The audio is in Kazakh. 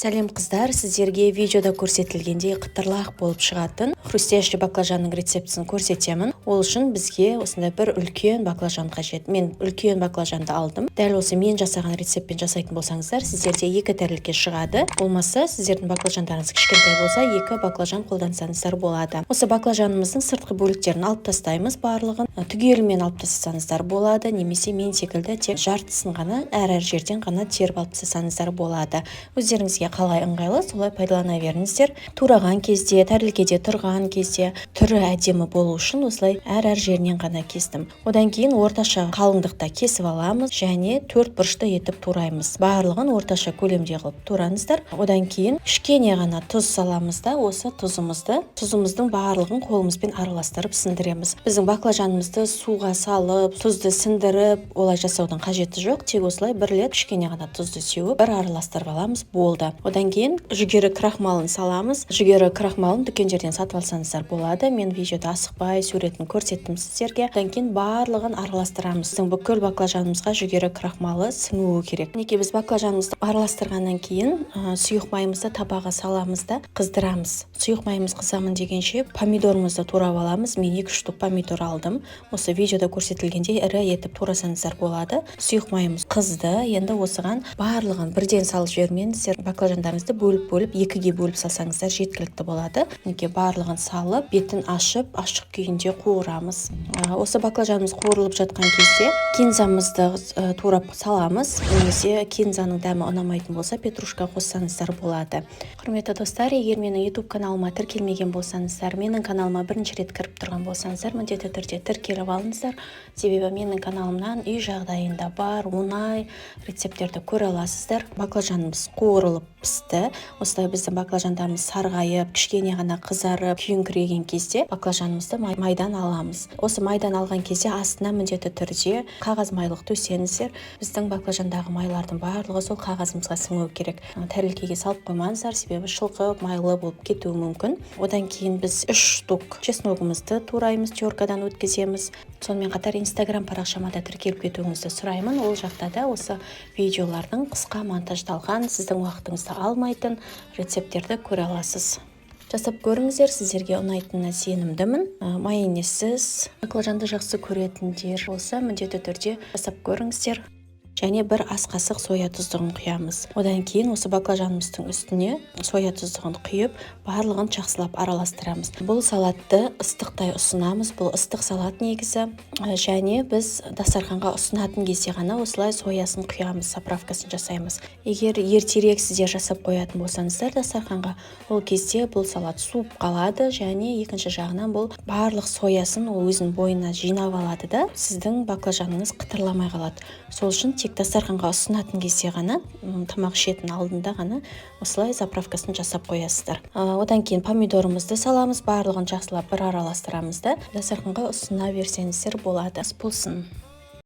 Сәлем қыздар, сіздерге видеода көрсетілгендей қытырлақ болып шығатын хрустящий баклажанның рецептісін көрсетемін. Ол үшін бізге осындай бір үлкен баклажан қажет. Мен үлкен баклажанды алдым. Дәл осы мен жасаған рецептпен жасайтын болсаңыздар, сіздерде 2 тәрлікке шығады. Болмаса, сіздердің баклажандарыңыз кішкентай болса, 2 баклажан қолдансаңыздар болады. Осы баклажанымыздың сыртқы бөліктерін алып тастаймыз барлығын. Түгелімен алып тастасаңыздар болады, немесе мен секілді тек жартысын ғана әр жерден ғана теріп алып тастасаңыздар болады. Өздеріңізге қалай ыңғайлы, солай пайдалана беріңіздер. Тураған кезде, тәрілкеде тұрған кезде түрі әдемі болу үшін осылай әр жерінен ғана кестім. Одан кейін орташа қалыңдықта кесіп аламыз және 4 бұрышты етіп тураймыз. Барлығын орташа көлемде қылып тураңыздар. Одан кейін кішкене ғана тұз саламыз да, осы тұзымыздың барлығын қолымызбен араластырып сіңдіреміз. Біздің баклажанымызды суға салып, тұзды сіңдіріп, олай жасаудың қажеті жоқ. Тек осылай бір рет кішкене ғана тұзды сеуіп, бір араластырып аламыз, болды. Одан кейін жүгері крахмалын саламыз. Жүгері крахмалын дүкендерден сатып алсаңыздар болады. Мен видеода асықпай суретін көрсеттім сіздерге. Одан кейін барлығын араластырамыз. Біздің бүкіл баклажанымызға жүгері крахмалы сіңуі керек. Неге біз баклажанымызды араластырғаннан кейін сұйық майымызды табаға саламыз да қыздырамыз. Сұйық майымыз қызамын дегенше помидорымызды турап аламыз. Мен 2 штук помидор алдым. Осы видеода көрсетілгендей ірі етіп турасаңыздар болады. Сұйық майымыз қызды. Енді осыған барлығын бірден салып жібермеңіздер. Баклажандарыңызды бөліп 2-ге бөліп салсаңыздар жеткілікті болады. Неге барлығын салып, бетін ашып, ашық күйінде қуырамыз. Осы баклажанымыз қуырылып жатқан кезде кинзамызды турап саламыз. Немесе кинзаның дәмі ұнамайтын болса, петрушка қоссаңыздар болады. Құрметті достар, егер менің YouTube каналыма тіркелмеген болсаңыздар, менің каналыма бірінші рет кіріп тұрған болсаңыздар, міндетті түрде тіркеліп алыңыздар. Себебі менің каналымнан үй жағдайында бар оңай рецепттерді көре аласыздар. Баклажанымыз қуырылып пісті. Осылай біздің баклажандарымыз сарғайып, кішкене ғана қызарып, күйіңкіреген кезде баклажанымызды майдан аламыз. Осы майдан алған кезде астына міндетті түрде қағаз майлық төсеңіздер. Біздің баклажандағы майлардың барлығы сол қағазымызға сіңуі керек. Тәрілкеге салып қоймаңыздар, себебі шылқып, майлы болып кетуі мүмкін. Одан кейін біз 3 штук чесногымызды тураймыз, теркадан өткіземіз. Сонымен қатар Instagram парақшама да тіркеліп кетуіңізді сұраймын. Ол жақта да осы видеолардың қысқа монтаждалған, сіздің уақытыңызды алмайтын рецепттерді көре аласыз. Жасап көріңіздер, сіздерге ұнайтынына сенімдімін. Майонезсіз баклажанды жақсы көретіндер болса, міндетті түрде жасап көріңіздер. Және бір ас қасық соя тұздығын құямыз. Одан кейін осы баклажанымыздың үстіне соя тұздығын құйып, барлығын жақсылап араластырамыз. Бұл салатты ыстықтай ұсынамыз. Бұл ыстық салат негізі. Және біз дастарханға ұсынатын кезде ғана осылай соясын құямыз, заправкасын жасаймыз. Егер ертерек сіздер жасап қоятын болсаңыздар дастарханға, ол кезде бұл салат суып қалады және екінші жағынан бұл барлық соясын ол өзінің бойына жинап алады да, сіздің баклажаныңыз қытырламай қалады. Сол үшін тек дастарханға ұсынатын кезде ғана, тамақ ішетін алдында ғана осылай заправкасын жасап қоясыздар. Одан кейін помидорымызды саламыз, барлығын жақсылап бір араластырамыз да, дастарханға ұсына берсеңіздер болады. Болсын.